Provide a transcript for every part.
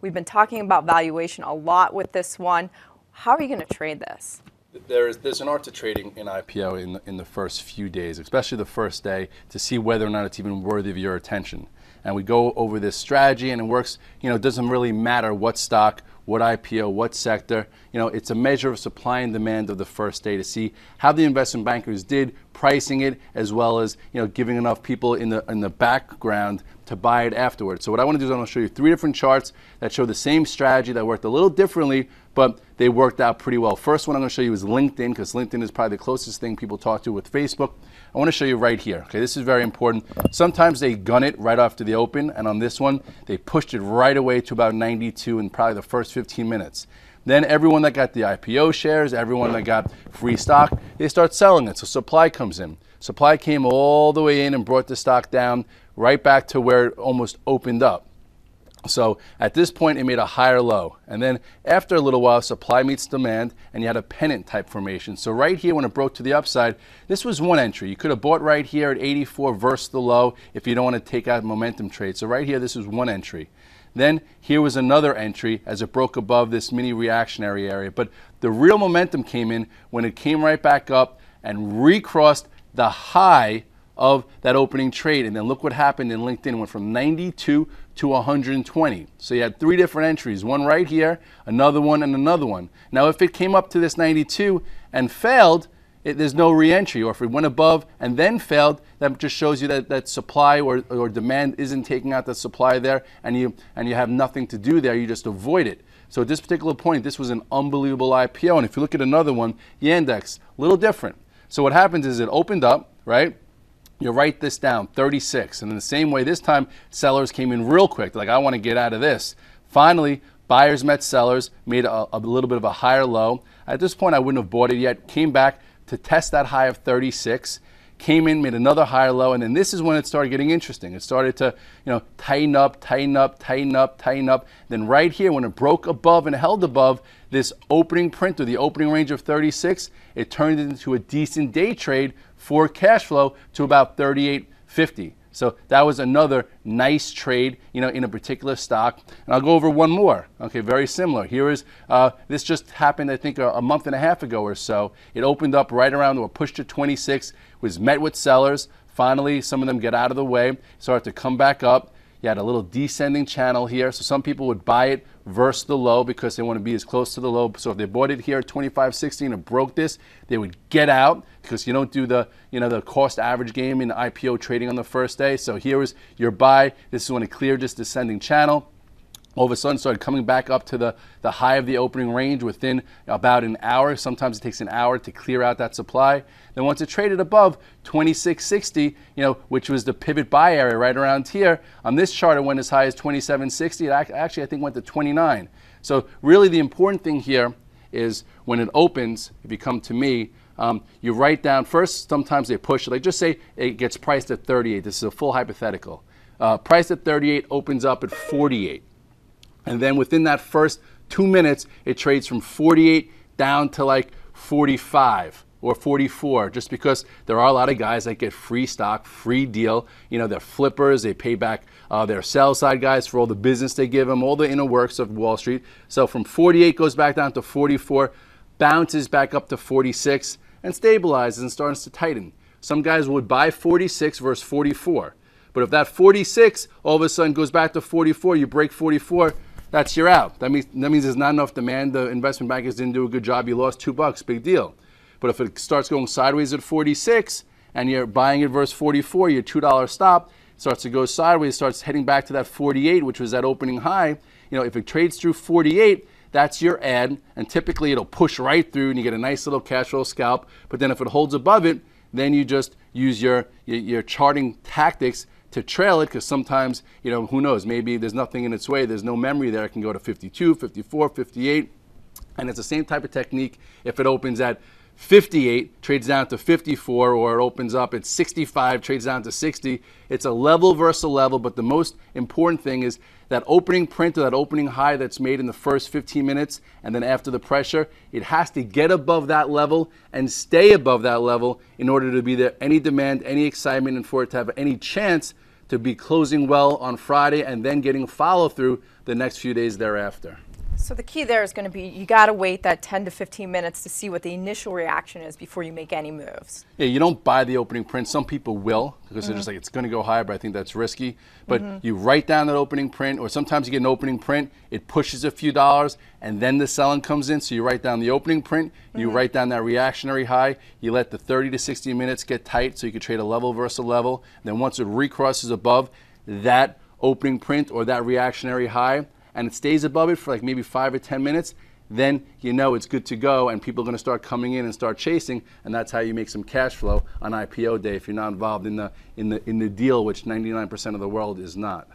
We've been talking about valuation a lot with this one. How are you going to trade this? There's an art to trading in IPO in the first few days, especially the first day, to see whether or not it's even worthy of your attention. And we go over this strategy, and it works. It doesn't really matter what stock, what IPO, what sector. It's a measure of supply and demand of the first day to see how the investment bankers did pricing it, as well as giving enough people in the background to buy it afterwards. So what I want to do is I want to show you 3 different charts that show the same strategy that worked a little differently, but they worked out pretty well. First one I'm going to show you is LinkedIn, because LinkedIn is probably the closest thing people talk to with Facebook. I want to show you right here. Okay, this is very important. Sometimes they gun it right after the open, and on this one, they pushed it right away to about 92 in probably the first 15 minutes. Then everyone that got the IPO shares, everyone that got free stock, they start selling it. So supply comes in. Supply came all the way in and brought the stock down right back to where it almost opened up. So at this point, it made a higher low. And then after a little while, supply meets demand, and you had a pennant type formation. So right here, when it broke to the upside, this was one entry. You could have bought right here at 84 versus the low if you don't want to take out momentum trade. So right here, this is one entry. Then here was another entry as it broke above this mini reactionary area. But the real momentum came in when it came right back up and recrossed the high of that opening trade. And then look what happened in LinkedIn. It went from 92 to 120. So you had 3 different entries, one right here, another one, and another one. Now, if it came up to this 92 and failed, there's no re-entry. Or if it went above and then failed, that just shows you that supply or demand isn't taking out the supply there, and you have nothing to do there. You just avoid it. So at this particular point, this was an unbelievable IPO. And if you look at another one, Yandex, a little different. So what happens is it opened up, right? You write this down, 36. And in the same way, this time, sellers came in real quick. They're like, I want to get out of this. Finally, buyers met sellers, made a little bit of a higher low. At this point, I wouldn't have bought it yet. Came back to test that high of 36. Came in, made another higher low. And then this is when it started getting interesting. It started to, tighten up, tighten up, tighten up, tighten up. Then right here, when it broke above and held above this opening print or the opening range of 36, it turned into a decent day trade for cash flow to about 38.50. So that was another nice trade, in a particular stock. And I'll go over one more. Okay, very similar. Here is, this just happened, I think, a month and a half ago or so. It opened up right around or pushed to 26, was met with sellers. Finally, some of them get out of the way, started to come back up. You had a little descending channel here. So some people would buy it versus the low because they want to be as close to the low. So if they bought it here at 25.60 and it broke this, they would get out because you don't do the, the cost average game in IPO trading on the first day. So here was your buy. This is when it cleared this descending channel. All of a sudden started coming back up to the high of the opening range within about an hour. Sometimes it takes an hour to clear out that supply. Then once it traded above 26.60, which was the pivot buy area right around here, on this chart it went as high as 27.60. It actually, I think, went to 29. So really the important thing here is when it opens, if you come to me, you write down first, sometimes they push it. Like just say it gets priced at 38. This is a full hypothetical. Priced at 38, opens up at 48. And then within that first 2 minutes, it trades from 48 down to like 45 or 44, just because there are a lot of guys that get free stock, free deal. They're flippers. They pay back their sell side guys for all the business they give them, all the inner works of Wall Street. So from 48 goes back down to 44, bounces back up to 46, and stabilizes and starts to tighten. Some guys would buy 46 versus 44. But if that 46 all of a sudden goes back to 44, you break 44, that's your out. That means there's not enough demand. The investment bankers didn't do a good job. You lost $2, big deal. But if it starts going sideways at 46 and you're buying it versus 44, your $2 stop starts to go sideways, starts heading back to that 48, which was that opening high. If it trades through 48, that's your ad, and typically it'll push right through and you get a nice little cash flow scalp. But then if it holds above it, then you just use your charting tactics to trail it, because sometimes, who knows, maybe there's nothing in its way, there's no memory there, it can go to 52, 54, 58, and it's the same type of technique if it opens at 58, trades down to 54, or it opens up at 65, trades down to 60. It's a level versus a level, but the most important thing is that opening print or that opening high that's made in the first 15 minutes, and then after the pressure, it has to get above that level and stay above that level in order to be there any demand, any excitement, and for it to have any chance to be closing well on Friday and then getting follow through the next few days thereafter. So the key there is going to be you got to wait that 10 to 15 minutes to see what the initial reaction is before you make any moves. Yeah, you don't buy the opening print. Some people will because they're just like, it's going to go higher, but I think that's risky. But you write down that opening print, or sometimes you get an opening print, it pushes a few dollars, and then the selling comes in. So you write down the opening print, you write down that reactionary high, you let the 30 to 60 minutes get tight so you can trade a level versus a level. Then once it recrosses above that opening print or that reactionary high, and it stays above it for like maybe 5 or 10 minutes, then you know it's good to go and people are going to start coming in and start chasing, and that's how you make some cash flow on IPO day if you're not involved in the deal, which 99% of the world is not.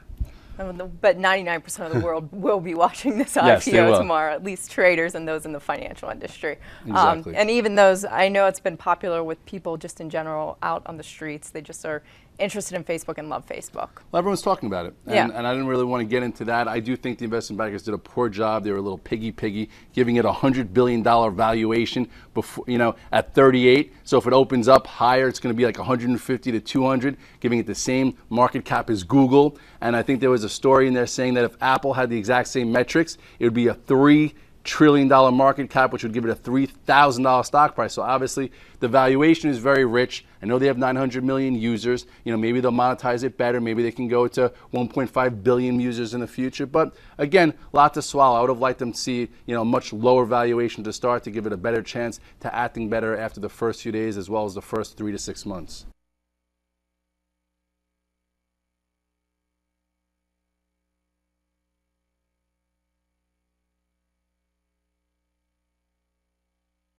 But 99% of the world will be watching this Yes, they will. IPO tomorrow, at least traders and those in the financial industry. Exactly. And even those, I know it's been popular with people just in general out on the streets. They just are interested in Facebook and love Facebook. Well, everyone's talking about it, and I didn't really want to get into that. I do think the investment bankers did a poor job. They were a little piggy, giving it a $100 billion valuation before, at 38. So if it opens up higher, it's going to be like 150 to 200, giving it the same market cap as Google. And I think there was a story in there saying that if Apple had the exact same metrics, it would be a $3 trillion market cap, which would give it a $3,000 stock price. So obviously the valuation is very rich. I know they have 900 million users. Maybe they'll monetize it better. Maybe they can go to 1.5 billion users in the future. But again, a lot to swallow. I would have liked them to see a much lower valuation to start to give it a better chance to acting better after the first few days as well as the first 3 to 6 months.